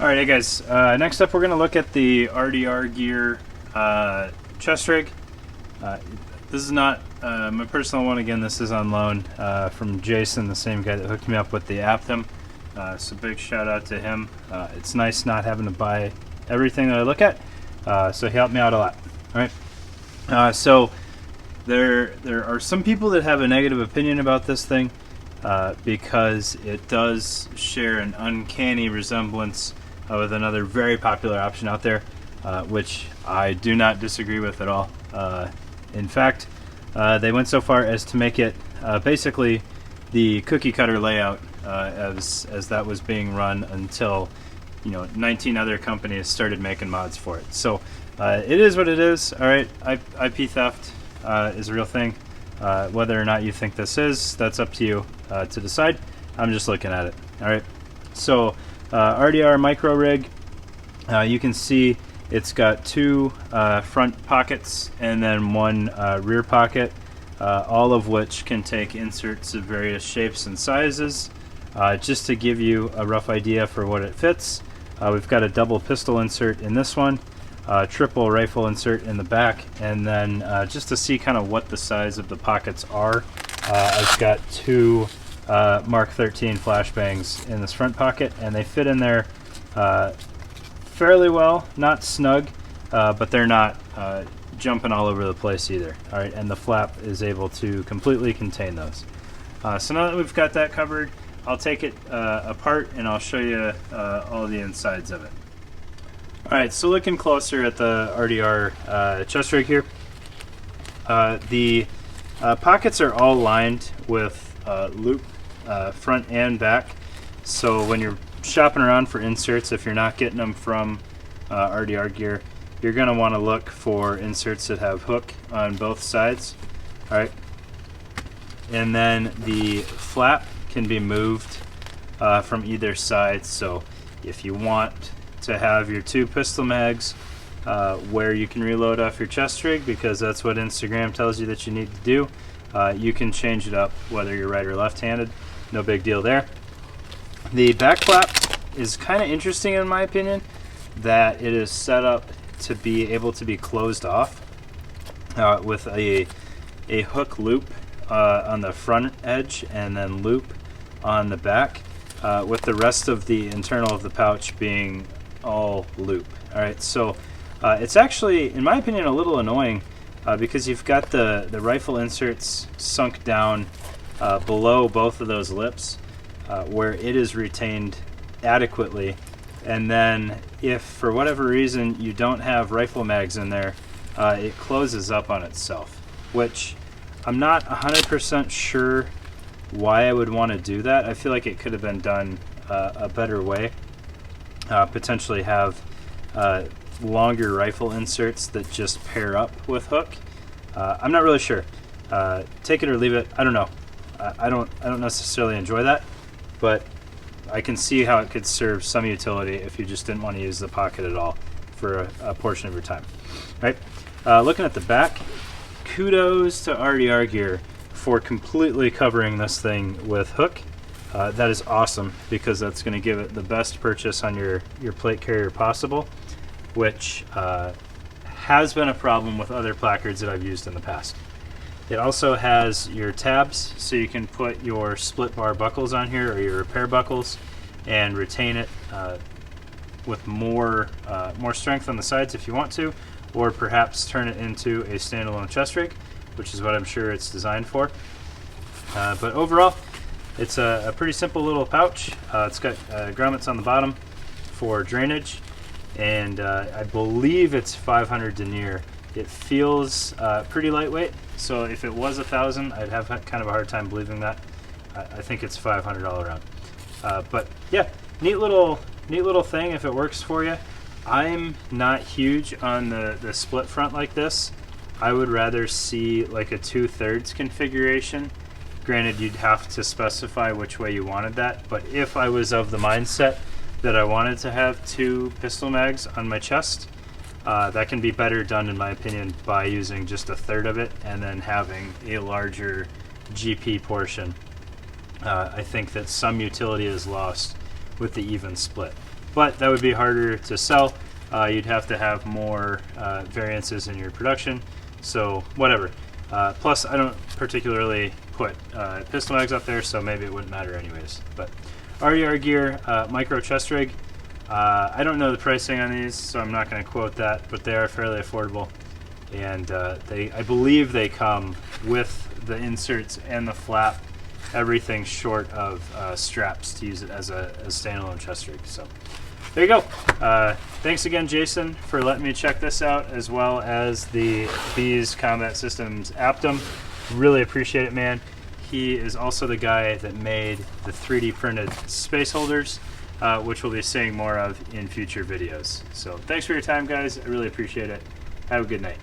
Alright, hey guys, next up we're going to look at the Rdr Gear Chest Rig. This is not my personal one. Again, this is on loan from Jason, the same guy that hooked me up with the Aptim. So big shout out to him. It's nice not having to buy everything that I look at, so he helped me out a lot. Alright, so there are some people that have a negative opinion about this thing because it does share an uncanny resemblance with another very popular option out there, which I do not disagree with at all. In fact, they went so far as to make it basically the cookie cutter layout as that was being run until 19 other companies started making mods for it. So it is what it is. All right, IP theft is a real thing. Whether or not you think this is, that's up to you to decide. I'm just looking at it. All right, so Rdr Micro Rig, you can see it's got two front pockets and then one rear pocket, all of which can take inserts of various shapes and sizes. Just to give you a rough idea for what it fits, we've got a double pistol insert in this one, triple rifle insert in the back, and then just to see kind of what the size of the pockets are, I've got two Mark 13 flashbangs in this front pocket, and they fit in there fairly well, not snug, but they're not jumping all over the place either. All right, and the flap is able to completely contain those. So now that we've got that covered, I'll take it apart and I'll show you all the insides of it. All right, so looking closer at the Rdr chest rig here, the pockets are all lined with loop, front and back. So when you're shopping around for inserts, if you're not getting them from Rdr Gear, you're going to want to look for inserts that have hook on both sides. All right, and then the flap can be moved from either side. So if you want to have your two pistol mags where you can reload off your chest rig, because that's what Instagram tells you that you need to do, you can change it up whether you're right or left-handed. No big deal there. The back flap is kind of interesting in my opinion, that it is set up to be able to be closed off with a hook loop on the front edge and then loop on the back, with the rest of the internal of the pouch being all loop. All right, so it's actually, in my opinion, a little annoying because you've got the rifle inserts sunk down below both of those lips, where it is retained adequately, and then if for whatever reason you don't have rifle mags in there, it closes up on itself, which I'm not 100% sure why I would want to do that. I feel like it could have been done a better way. Potentially have longer rifle inserts that just pair up with hook. I'm not really sure. Take it or leave it. I don't know. I don't necessarily enjoy that, but I can see how it could serve some utility if you just didn't want to use the pocket at all for a portion of your time. Right? Looking at the back, kudos to Rdr Gear for completely covering this thing with hook. That is awesome, because that's going to give it the best purchase on your plate carrier possible, which has been a problem with other placards that I've used in the past. It also has your tabs, so you can put your split bar buckles on here, or your repair buckles, and retain it with more strength on the sides if you want to, or perhaps turn it into a standalone chest rig, which is what I'm sure it's designed for. But overall, it's a pretty simple little pouch. It's got grommets on the bottom for drainage, and I believe it's 500 denier. It feels pretty lightweight, so if it was 1,000, I'd have kind of a hard time believing that. I think it's 500 all around. But yeah, neat little thing if it works for you. I'm not huge on the split front like this. I would rather see like a 2/3 configuration. Granted, you'd have to specify which way you wanted that, but if I was of the mindset that I wanted to have two pistol mags on my chest, that can be better done, in my opinion, by using just 1/3 of it and then having a larger GP portion. I think that some utility is lost with the even split. but that would be harder to sell. You'd have to have more variances in your production, so whatever. Plus, I don't particularly put pistol mags up there, so maybe it wouldn't matter anyways. But Rdr Gear Micro Chest Rig. I don't know the pricing on these, so I'm not going to quote that, but they are fairly affordable. And I believe they come with the inserts and the flap, everything short of straps to use it as a standalone chest rig. So there you go. Thanks again, Jason, for letting me check this out, as well as the Bees Combat Systems Aptum. Really appreciate it, man. He is also the guy that made the 3D printed space holders, which we'll be seeing more of in future videos. So thanks for your time, guys. I really appreciate it. Have a good night.